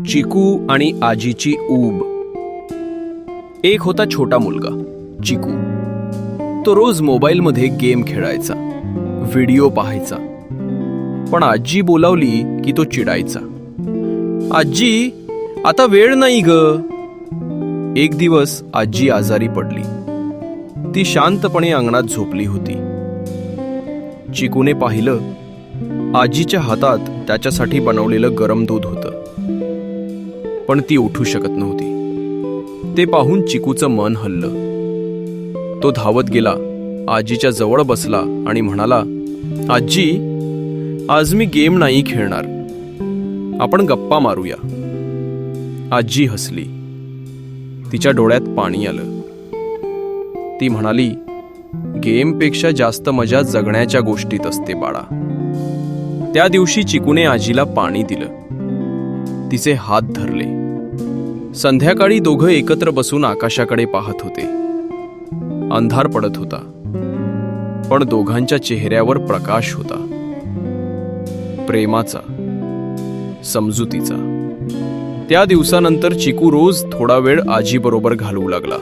चिकू आणि आजीची ऊब. एक होता छोटा मुलगा चिकू. तो रोज मोबाईलमध्ये गेम खेळायचा, व्हिडिओ पाहायचा. पण आजी बोलावली की तो चिडायचा. आजी, आता वेळ नाही ग. एक दिवस आजी आजारी पडली. ती शांतपणे अंगणात झोपली होती. चिकूने पाहिलं, आजीच्या हातात त्याच्यासाठी बनवलेलं गरम दूध होतं. पण ती उठू शकत नव्हती. ते पाहून चिकूचं मन हललं. तो धावत गेला, आजीच्या जवळ बसला आणि म्हणाला, आजी, आज मी गेम नाही खेळणार, आपण गप्पा मारूया. आजी हसली. तिच्या डोळ्यात पाणी आलं. ती म्हणाली, गेमपेक्षा जास्त मजा जगण्याच्या गोष्टीत असते बाळा. त्या दिवशी चिकूने आजीला पाणी दिलं, तिचे हात धरले. संध्याकाळी दोघं एकत्र बसून आकाशाकडे पाहत होते. अंधार पडत होता, पण दोघांच्या चेहऱ्यावर प्रकाश होता, प्रेमाचा, समजुतीचा. त्या दिवसानंतर चिकू रोज थोडा वेळ आजीबरोबर घालवू लागला.